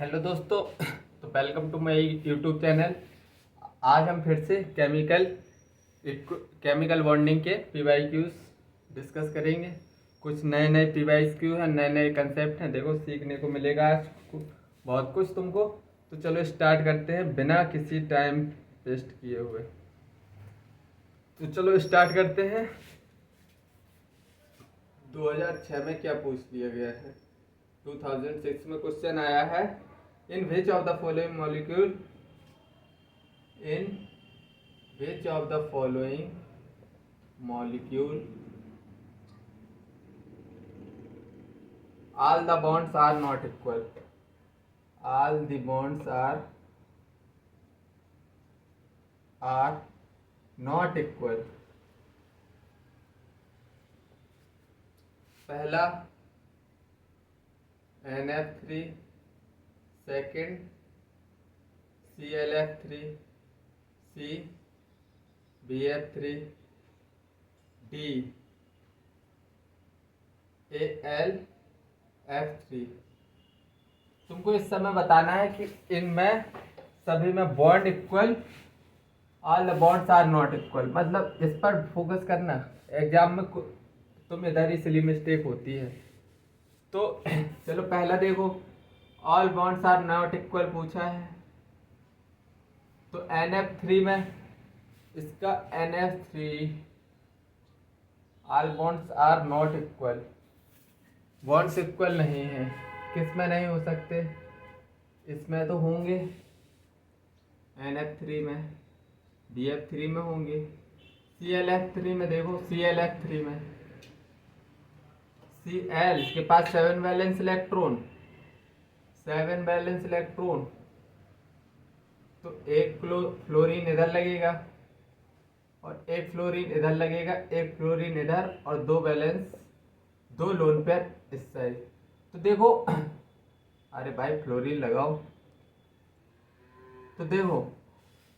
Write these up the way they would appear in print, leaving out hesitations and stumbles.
Hello दोस्तों। तो welcome to my YouTube channel. आज हम फिर से केमिकल बॉन्डिंग के पीवाईक्यूज डिस्कस करेंगे। कुछ नए नए पीवाईक्यू हैं, नए नए कंसेप्ट हैं। देखो सीखने को मिलेगा आज बहुत कुछ तुमको। तो चलो स्टार्ट करते हैं बिना किसी टाइम वेस्ट किए हुए। तो चलो स्टार्ट करते हैं। 2006 में क्या पूछ लिया गया है? 2006 में क्वेश्चन आया है, in which of the following molecule in which of the following molecule all the bonds are not equal? All the bonds are not equal. पहला NF3, second ClF3, C BF3, D AlF3। तुमको इस समय बताना है कि इनमें सभी में bond equal, all the bonds are not equal. मतलब इस पर फोकस करना। एग्जाम में तुम इधर ही सिली मिस्टेक होती है। तो चलो पहला देखो, all bonds are not equal पूछा है। तो NF3 में इसका NF3 all bonds are not equal, bonds equal नहीं है। किस में नहीं हो सकते? इसमें तो होंगे, NF3 में, BF3 में होंगे। ClF3 में देखो, ClF3 में Cl के पास 7 वैलेंस इलेक्ट्रॉन, 7 वैलेंस इलेक्ट्रॉन। तो एक फ्लोरीन इधर लगेगा और एक फ्लोरीन इधर लगेगा, एक फ्लोरीन इधर और दो बैलेंस, दो लोन पेयर इस साइड। तो देखो अरे भाई फ्लोरीन लगाओ। तो देखो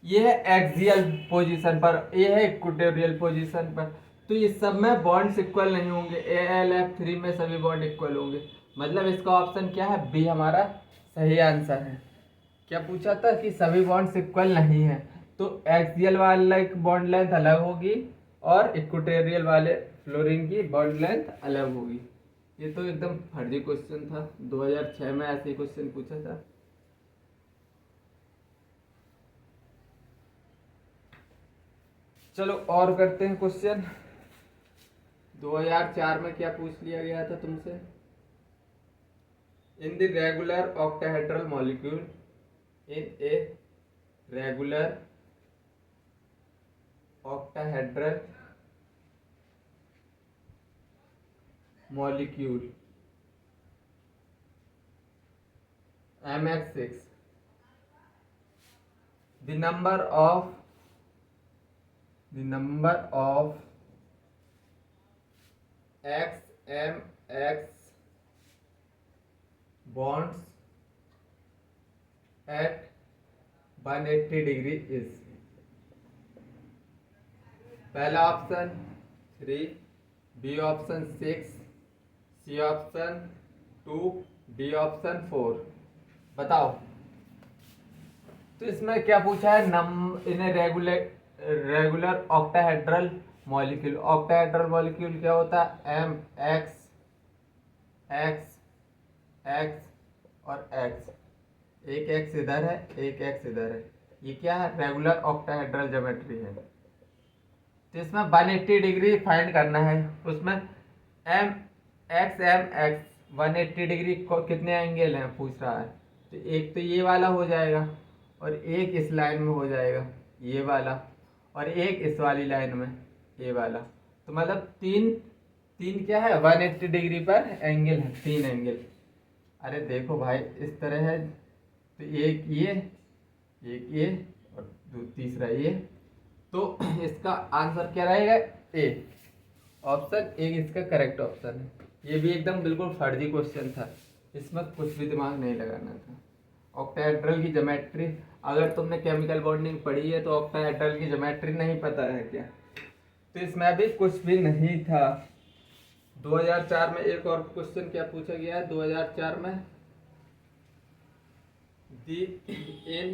ये है एक्सियल पोजीशन पर, ये है इक्वेटोरियल पोजीशन पर। तो ये सब में बॉन्ड्स इक्वल नहीं होंगे। AlF3 में सभी बॉन्ड इक्वल होंगे। मतलब इसका ऑप्शन क्या है? बी हमारा सही आंसर है। क्या पूछा था कि सभी बॉन्ड्स इक्वल नहीं है, तो एक्सियल वाले की बॉन्ड लेंथ अलग होगी और इक्वेटोरियल वाले फ्लोरीन की बॉन्ड लेंथ अलग होगी। ये तो एकदम फर्जी क्वेश्चन था, 2006 में ऐसे ही क्वेश्चन पूछा था। चलो और करते हैं क्वेश्चन। 2004 में क्या पूछ लिया गया था तुमसे? In the regular octahedral molecule, in a regular octahedral molecule MX6, the number of XMX bonds at 180 degree is? पहला option 3, B option 6, C option 2, D option 4। बताओ। तो इसमें क्या पूछा है? In regular octahedral molecule. Octahedral molecule क्या होता है? M X X X और X। एक X इधर है, एक X इधर है। ये क्या है? रेगुलर ऑक्टाहेड्रल ज्योमेट्री है। तो इसमें 180 डिग्री फाइंड करना है। उसमें XMX 180 डिग्री को कितने एंगल हैं पूछ रहा है। तो एक तो ये वाला हो जाएगा और एक इस लाइन में हो जाएगा ये वाला, और एक इस वाली लाइन में ये वाला। तो मतलब तीन तीन क्या है? 180 डिग्री पर एंगल है, 3 एंगल। अरे देखो भाई इस तरह है। तो एक ये और तीसरा ये। तो इसका आंसर क्या रहेगा? ए। ऑप्शन ए इसका करेक्ट ऑप्शन है। ये भी एकदम बिल्कुल फर्जी क्वेश्चन था, इसमें कुछ भी दिमाग नहीं लगाना था। ऑक्टाहेड्रल की ज्योमेट्री, अगर तुमने केमिकल बॉन्डिंग पढ़ी है तो ऑक्टाहेड्रल की ज्योमेट्री नहीं पता है क्या? तो इसमें भी कुछ भी नहीं था। 2004 में एक और क्वेश्चन क्या पूछा गया है? 2004 में the in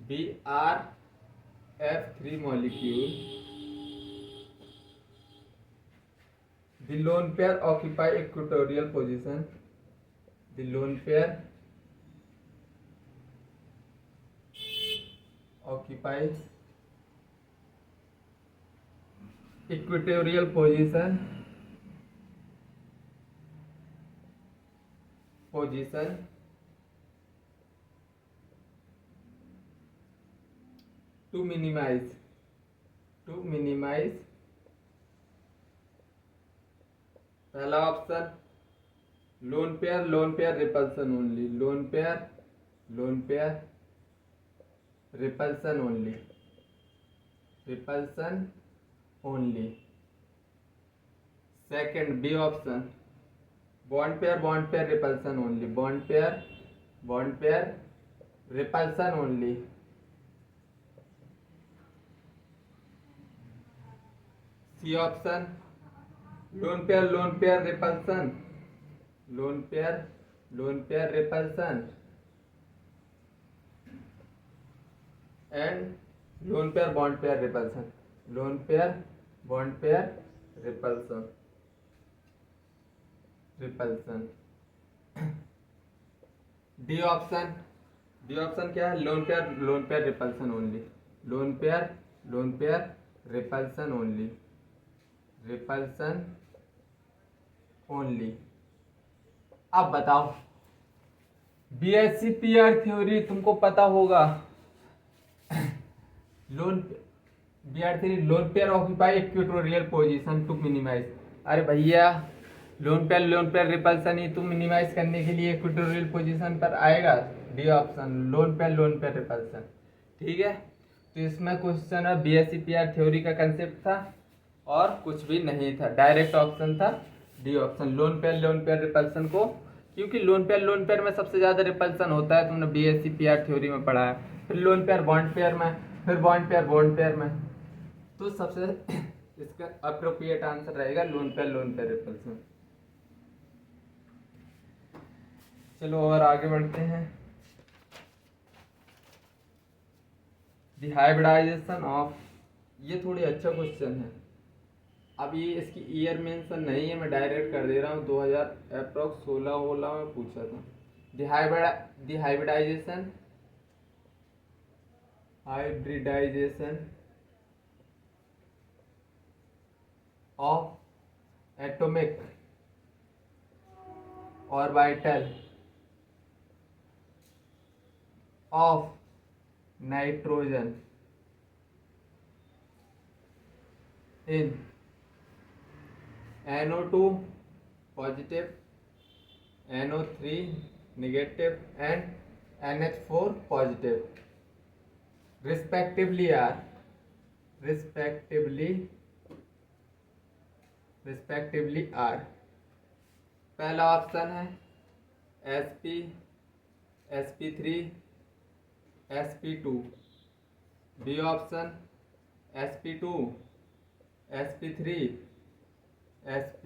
BRF3 molecule, the lone pair occupy equatorial position. The lone pair occupies equatorial position to minimize पहला option lone pair repulsion only, lone pair repulsion only. Second B option bond pair repulsion only, bond pair repulsion only. C option lone pair repulsion, lone pair repulsion and lone pair bond pair repulsion, lone pair bond pair repulsion. D option क्या है? Lone pair repulsion only, lone pair repulsion only. अब बताओ BSc-PR theory तुमको पता होगा। Lone pair occupy equatorial position to minimize. अरे भैया loan pair repulsion ही तुम मिनिमाइज करने के लिए इक्वेटोरियल पोजीशन पर आएगा। D option lone pair repulsion. ठीक है, तो इसमें क्वेश्चन है BSc-PR थ्योरी का कंसेप्ट था और कुछ भी नहीं था, डायरेक्ट ऑप्शन था D option lone pair repulsion को, क्योंकि लोन पेयर में सबसे ज्यादा रिपल्सन होता है, तुमने BSc-PR थ्योरी में पढ़ा है। फिर लोन पेयर बॉन्ड पेयर में, फिर बॉन्ड पेयर में, तो सबसे इसका अप्रोप्रिएट आंसर रहेगा लोन पेयर रिपल्सन। चलो और आगे बढ़ते हैं। द हाइब्रिडाइजेशन ऑफ, ये थोड़ी अच्छा क्वेश्चन है। अब ये इसकी ईयर मेंशन नहीं है, मैं डायरेक्ट कर दे रहा हूँ। 2000 अप्रोक्स 16 में पूछा था। The hybridization of atomic orbital of nitrogen in NO2 positive, NO3 negative and NH4 positive respectively are पहला ऑप्शन है sp3 sp2, B option sp2 sp3 sp,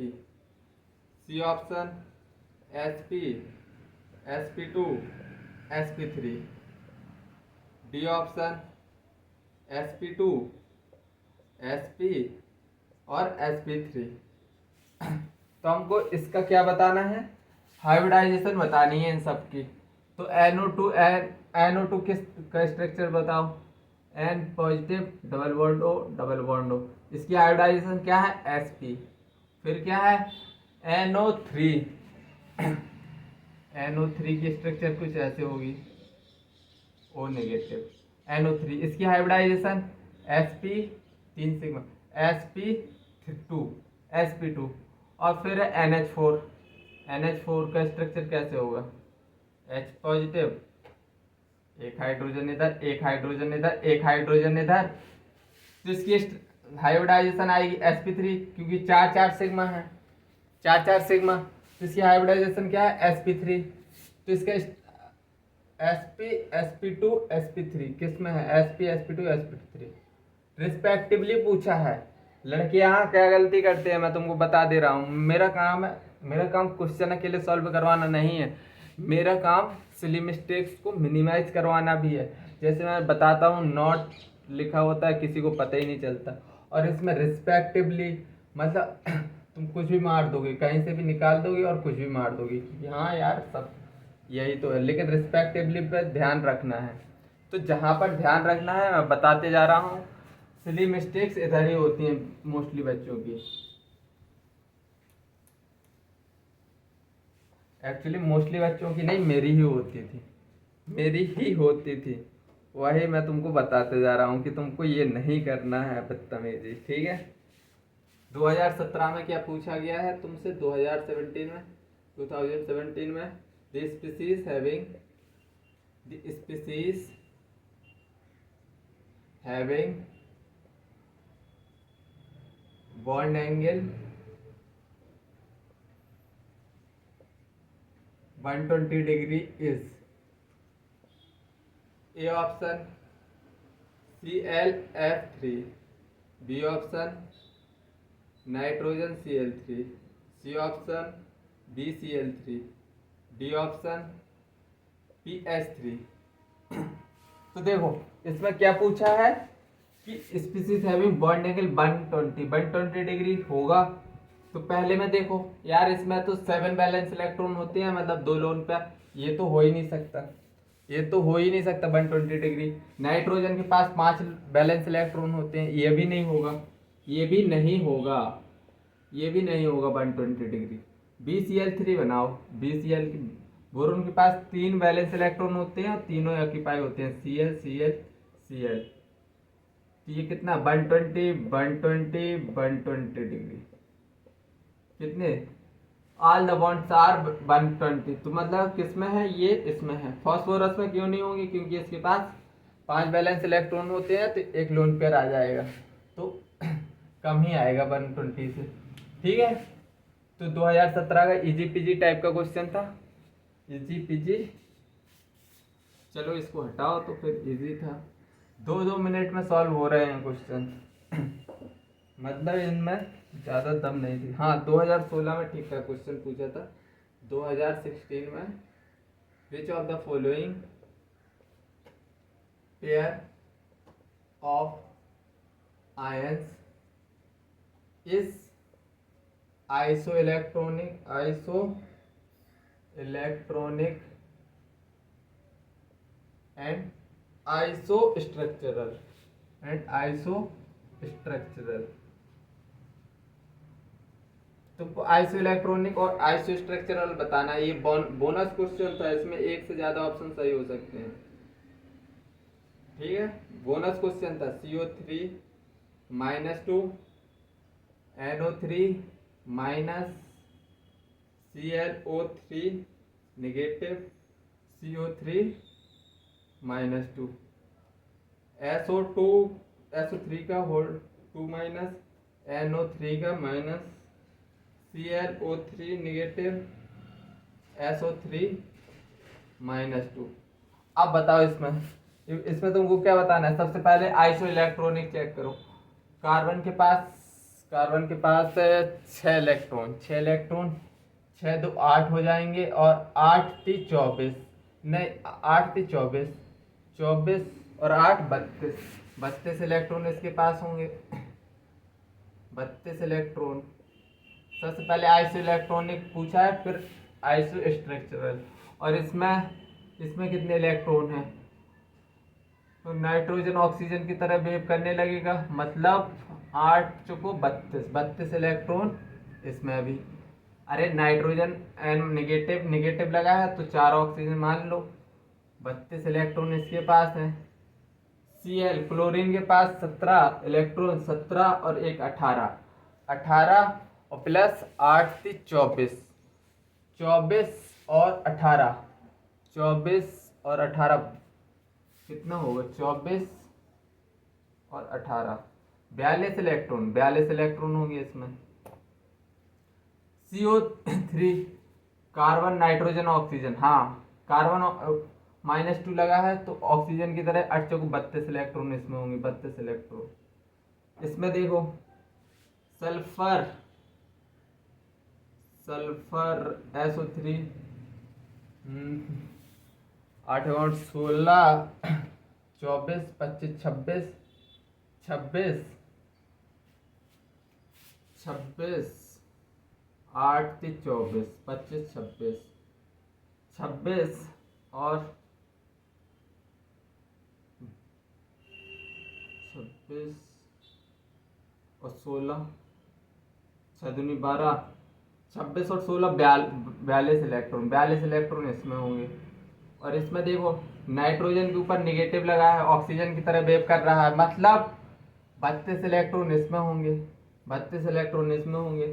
C option sp sp2 sp3, D option sp2 sp और sp3। तो हमको इसका क्या बताना है? Hybridisation बतानी है इन सब की। तो NO2 किस का स्ट्रक्चर बताओ? N positive double bond O। इसकी हाइब्रिडाइजेशन क्या है? sp। फिर क्या है? NO3 की स्ट्रक्चर कुछ ऐसे होगी, O नेगेटिव NO3। इसकी हाइब्रिडाइजेशन sp 3 सिग्मा sp2 और फिर NH4 का स्ट्रक्चर कैसे होगा? H पॉजिटिव, एक हाइड्रोजन इधर, एक हाइड्रोजन इधर। तो इसकी हाइब्रिडाइजेशन आएगी sp3, क्योंकि 4 सिग्मा है, 4 सिग्मा। तो इसकी हाइब्रिडाइजेशन क्या है? sp3। तो इसका sp2 sp3 किस में है? sp2 sp3 रिस्पेक्टिवली पूछा है। लड़के यहाँ क्या गलती करते हैं मैं तुमको बता दे रहा हूँ। मेरा काम क्वेश्चन के लिए सॉल्व करवाना नहीं है। मेरा काम सिली मिस्टेक्स को मिनिमाइज करवाना भी है। जैसे मैं बताता हूँ, नॉट लिखा होता है, किसी को पता ही नहीं चलता। और इसमें रिस्पेक्टिवली मतलब तुम कुछ भी मार दोगे, कहीं से भी निकाल दोगे और कुछ भी मार दोगे कि हाँ यार सब यही तो है, लेकिन रिस्पेक्टिवली पे ध्यान रखना है। तो जहाँ पर ध्यान रखना है मैं बताते जा रहा हूँ। सिली मिस्टेक्स इधर ही होती हैं मोस्टली बच्चों की। एक्चुअली मोस्टली बच्चों की नहीं, मेरी ही होती थी, मेरी ही होती थी। वही मैं तुमको बताते जा रहा हूँ कि तुमको ये नहीं करना है बदतमीजी, ठीक है। 2017 में क्या पूछा गया है तुमसे, 2017 में 2017 में the species having the species having bond angle 120 degree is A option ClF3, B option nitrogen Cl3, C option BCl3, D option PH3। तो देखो इसमें क्या पूछा है कि species having bond angle 120 degree होगा। तो पहले में देखो यार, इसमें तो 7 बैलेंस इलेक्ट्रॉन होते हैं, मतलब 2 लोन पे, ये तो हो ही नहीं सकता, ये तो हो ही नहीं सकता 120 डिग्री। नाइट्रोजन के पास 5 बैलेंस इलेक्ट्रॉन होते हैं, ये भी नहीं होगा, ये भी नहीं होगा, ये भी नहीं होगा 120 डिग्री। BCl3 बनाओ, BCl की बोरोन के पास 3 वैलेंस इलेक्ट्रॉन होते हैं और तीनों ऑक्यूपाई होते हैं, Cl Cl Cl। तो ये कितना 120 डिग्री, कितने ऑल द बॉन्ड्स आर 120। तो मतलब किसमें है ये, इसमें है। फास्फोरस में क्यों नहीं होंगे, क्योंकि इसके पास 5 वैलेंस इलेक्ट्रॉन होते हैं, तो एक लोन पेयर आ जाएगा, तो कम ही आएगा 120 से, ठीक है। तो 2017 का इजी पीजी टाइप का क्वेश्चन था, इजी पीजी। चलो इसको हटाओ, तो फिर इजी था। 2-2 मिनट में सॉल्व हो रहे हैं क्वेश्चन मतलब इनमें ज़्यादा दम नहीं थी। हाँ 2016 में ठीक ठाक क्वेश्चन पूछा था। 2016 में विच of the following pair of ions is iso electronic and iso structural. तुमको आइसो इलेक्ट्रॉनिक और आइसो स्ट्रक्चरल बताना है। ये बोनस क्वेश्चन था, इसमें एक से ज्यादा ऑप्शन सही हो सकते हैं, ठीक है। बोनस क्वेश्चन था CO3 -2 NO3 ClO3 negative CO3 -2 SO3 का होल 2 माइनस NO3 का माइनस ClO3 नेगेटिव SO3 -2। अब बताओ इसमें तुमको क्या बताना है। सबसे पहले आइसो इलेक्ट्रॉनिक चेक करो। कार्बन के पास 6 इलेक्ट्रॉन, 6 2 8 हो जाएंगे, और 8 3 24, नहीं 8 3 24, 24 और 8 32 इलेक्ट्रॉन इसके पास होंगे, 32 इलेक्ट्रॉन। सबसे पहले आइसो इलेक्ट्रॉनिक पूछा है, फिर आइसो स्ट्रक्चरल। और इसमें कितने इलेक्ट्रॉन हैं, तो नाइट्रोजन ऑक्सीजन की तरह बिहेव करने लगेगा, मतलब 8 चुको 32 इलेक्ट्रॉन इसमें भी। अरे नाइट्रोजन एन नेगेटिव लगा है, तो 4 ऑक्सीजन मान लो, 32 इलेक्ट्रॉन इसके पास है। Cl क्लोरीन के पास 17 इलेक्ट्रॉन, 17 और 1 18 और प्लस 8 3 24, 24 और 18, 24 और 18 कितना होगा, 24 और 18 42 इलेक्ट्रॉन होंगे इसमें। CO3 कार्बन नाइट्रोजन ऑक्सीजन, हाँ कार्बन -2 लगा है, तो ऑक्सीजन की तरह 8 चौको 32 इलेक्ट्रॉन इसमें होंगे, 32 इलेक्ट्रॉन। इसमें देखो सल्फर SO3 8 अकाउंट 16, 24, 25, 26, 26, 26, 8 से 24, 25, 26, 26 और 26 और 16, 6 दूनी 12, 26 और 16 42 इलेक्ट्रॉन, 42 इलेक्ट्रॉन इसमें होंगे। और इसमें देखो नाइट्रोजन के ऊपर निगेटिव लगा है, ऑक्सीजन की तरह वेव कर रहा है, मतलब 32 इलेक्ट्रॉन इसमें होंगे, 32 इलेक्ट्रॉन इसमें होंगे।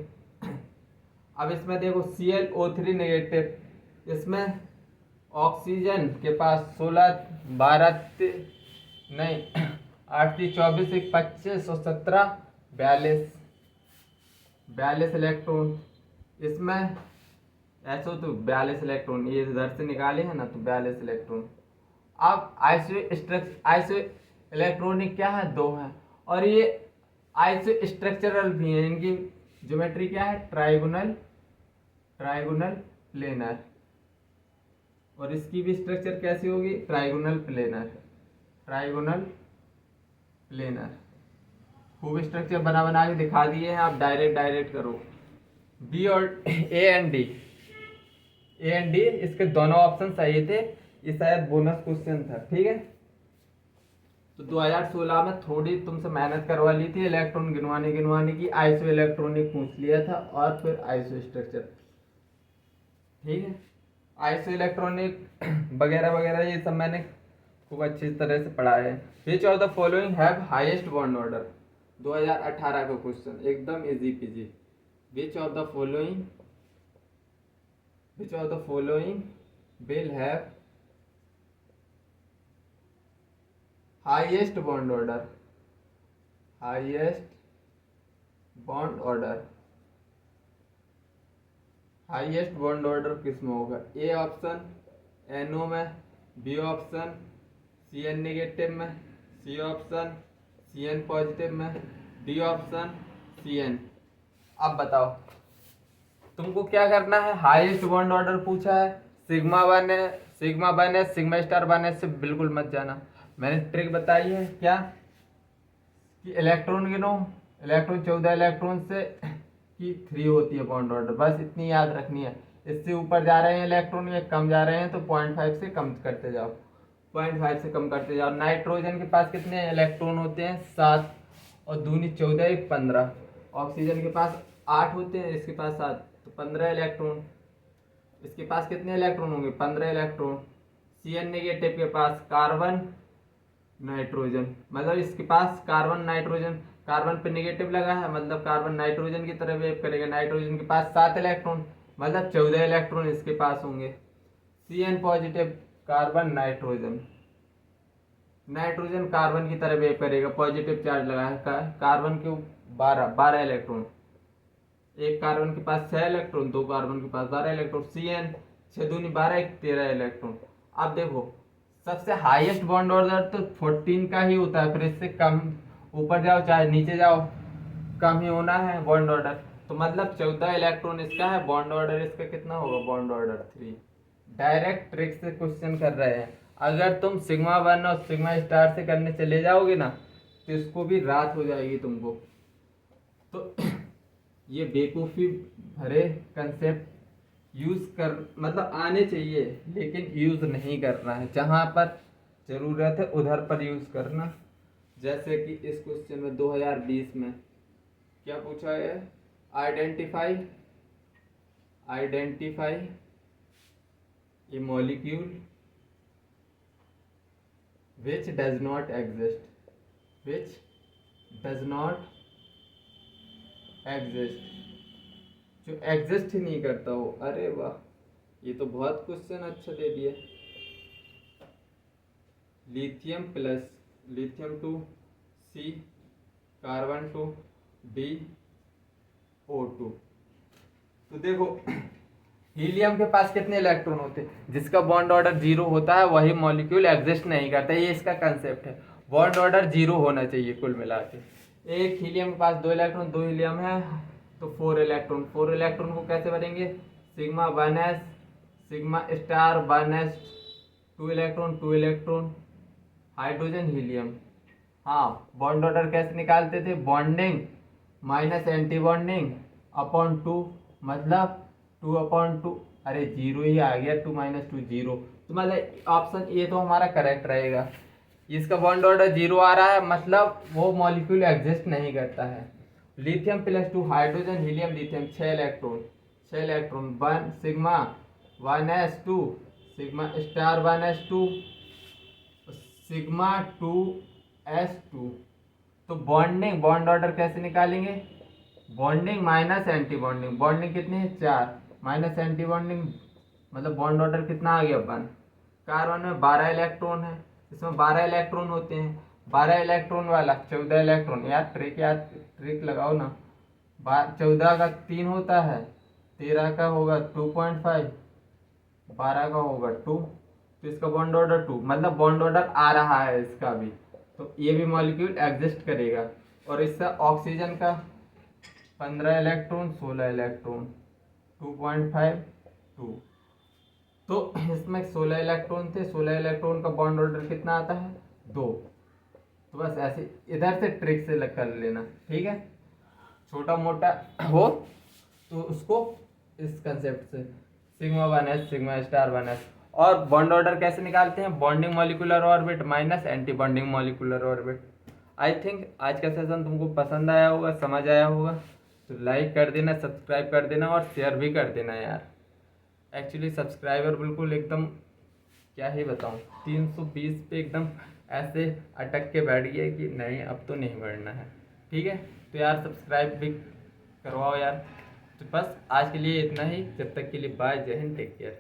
अब इसमें देखो ClO3 नेगेटिव, इसमें ऑक्सीजन के पास 16, 12 नहीं 8 3 24, 1 25 और 17 42 इलेक्ट्रॉन। इसमें ऐसा तो 42 इलेक्ट्रॉन, ये इधर से निकाले हैं ना, तो 42 इलेक्ट्रॉन। अब आइसो इलेक्ट्रॉनिक क्या है, 2 है, और ये आइसो स्ट्रक्चरल भी है, इनकी ज्योमेट्री क्या है, ट्राइगोनल प्लेनर, और इसकी भी स्ट्रक्चर कैसी होगी, ट्राइगोनल प्लेनर। खूब स्ट्रक्चर बना के दिखा दिए हैं, आप डायरेक्ट करो। बी और ए एंड डी इसके दोनों ऑप्शन सही थे, ये शायद बोनस क्वेश्चन था, ठीक है। तो 2016 में थोड़ी तुमसे मेहनत करवा ली थी, इलेक्ट्रॉन गिनवाने की, आइसो इलेक्ट्रॉनिक पूछ लिया था और फिर आइसो स्ट्रक्चर, ठीक है। आइसो इलेक्ट्रॉनिक वगैरह वगैरह ये सब मैंने खूब अच्छी तरह से पढ़ा है। विच of the following have highest bond order, 2018 का क्वेश्चन, एकदम easy PG. Which of the following will have highest bond order किस में होगा, ए ऑप्शन NO में, बी ऑप्शन CN नेगेटिव में, सी ऑप्शन CN पॉजिटिव में, डी ऑप्शन CN। अब बताओ तुमको क्या करना है, हाईएस्ट बॉन्ड ऑर्डर पूछा है, सिग्मा वन है, सिग्मा स्टार 1 से बिल्कुल मत जाना। मैंने ट्रिक बताई है क्या, कि इलेक्ट्रॉन गिनो, इलेक्ट्रॉन 14 इलेक्ट्रॉन से की 3 होती है बॉन्ड ऑर्डर, बस इतनी याद रखनी है। इससे ऊपर जा रहे हैं इलेक्ट्रॉन या कम जा रहे हैं तो 0.5 से कम करते जाओ, 0.5 से कम करते जाओ। नाइट्रोजन के पास कितने इलेक्ट्रॉन होते हैं, 7, और दूनी 14 1 15। ऑक्सीजन के पास 8 होते हैं, इसके पास 7, तो 15 इलेक्ट्रॉन। इसके पास कितने इलेक्ट्रॉन होंगे, 15 इलेक्ट्रॉन। CN नेगेटिव के पास कार्बन नाइट्रोजन, मतलब इसके पास कार्बन नाइट्रोजन, कार्बन पे नेगेटिव लगा है, मतलब कार्बन नाइट्रोजन की तरह वेव करेगा। नाइट्रोजन के पास 7 इलेक्ट्रॉन, मतलब 14 इलेक्ट्रॉन इसके पास होंगे। CN positive, carbon nitrogen carbon की तरह वेव करेगा, पॉजिटिव चार्ज लगा है, कार्बन के 12 इलेक्ट्रॉन। एक कार्बन के पास 6 इलेक्ट्रॉन, 2 कार्बन के पास 12 इलेक्ट्रॉन। CN 6 दूनी 12, 13 इलेक्ट्रॉन। अब देखो सबसे हाईएस्ट बॉन्ड ऑर्डर तो 14 का ही होता है, फिर इससे कम ऊपर जाओ चाहे नीचे जाओ कम ही होना है बॉन्ड ऑर्डर, तो मतलब 14 इलेक्ट्रॉन इसका है, बॉन्ड ऑर्डर इसका कितना होगा, बॉन्ड ऑर्डर 3। डायरेक्ट ट्रिक से क्वेश्चन कर रहे हैं। अगर तुम सिग्मा 1 और सिग्मा स्टार से करने चले जाओगे ना तो इसको भी रात हो जाएगी तुमको। तो ये बेवकूफ़ी भरे कंसेप्ट यूज कर, मतलब आने चाहिए लेकिन यूज नहीं करना है, जहाँ पर जरूरत है उधर पर यूज करना। जैसे कि इस क्वेश्चन में 2020 में क्या पूछा है, identify A molecule which does not exist, जो एग्जिस्ट ही नहीं करता हो। अरे वाह, ये तो बहुत क्वेश्चन अच्छा दे दिया। Lithium 2 C, carbon 2 D, O2। तो देखो हीलियम के पास कितने इलेक्ट्रॉन होते हैं, जिसका बॉन्ड ऑर्डर 0 होता है वही मॉलिक्यूल एग्जिस्ट नहीं करता, ये इसका कंसेप्ट है। बॉन्ड ऑर्डर 0 होना चाहिए कुल मिला के। एक हीलियम के पास 2 इलेक्ट्रॉन, 2 हीलियम है तो 4 इलेक्ट्रॉन। 4 इलेक्ट्रॉन को कैसे भरेंगे, sigma 1s sigma star 1s 2 electron hydrogen helium. हाँ, बॉन्ड ऑर्डर कैसे निकालते थे? Bonding minus anti bonding upon 2, मतलब 2/2। अरे जीरो ही आ गया, 2 - 2 0। तो मतलब ऑप्शन ए तो हमारा करेक्ट रहेगा। इसका बॉन्ड ऑर्डर 0 आ रहा है, मतलब वो मॉलिक्यूल एग्जिस्ट नहीं करता है। Lithium +2 hydrogen helium lithium 6 electron 1 sigma 1s2 sigma star 1s2 sigma 2s2। तो बॉन्ड ऑर्डर कैसे निकालेंगे? Bonding minus anti bonding. Bonding कितनी है? 4 माइनस एंटी बॉन्डिंग, मतलब बॉन्ड ऑर्डर कितना आ गया? 1। कार्बन में 12 इलेक्ट्रॉन है, इसमें 12 इलेक्ट्रॉन होते हैं। 12 इलेक्ट्रॉन वाला 14 इलेक्ट्रॉन, यार ट्रिक लगाओ ना। 14 का 3 होता है, 13 का होगा 2.5, 12 का होगा 2। तो इसका बॉन्ड ऑर्डर 2, मतलब बॉन्ड ऑर्डर आ रहा है इसका भी। तो ये भी मॉलिक्यूल एग्जिस्ट करेगा। और इसका ऑक्सीजन का 15 इलेक्ट्रॉन 16 इलेक्ट्रॉन 2.5 2। तो इसमें 16 इलेक्ट्रॉन थे, 16 इलेक्ट्रॉन का बॉन्ड ऑर्डर कितना आता है? 2। तो बस ऐसे इधर से ट्रिक से कर लेना, ठीक है। छोटा मोटा हो तो उसको इस कंसेप्ट से sigma 1s sigma star 1s। और बॉन्ड ऑर्डर कैसे निकालते हैं? Bonding molecular orbit minus anti bonding molecular orbit. I think आज का सेशन तुमको पसंद आया होगा, समझ आया होगा। तो लाइक कर देना, सब्सक्राइब कर देना और शेयर भी कर देना यार। एक्चुअली सब्सक्राइबर बिल्कुल एकदम क्या ही बताऊँ, 320 पे एकदम ऐसे अटक के बैठ गया कि नहीं अब तो नहीं बढ़ना है, ठीक है। तो यार सब्सक्राइब भी करवाओ यार। तो बस आज के लिए इतना ही, जब तक के लिए बाय, जय हिंद, टेक केयर।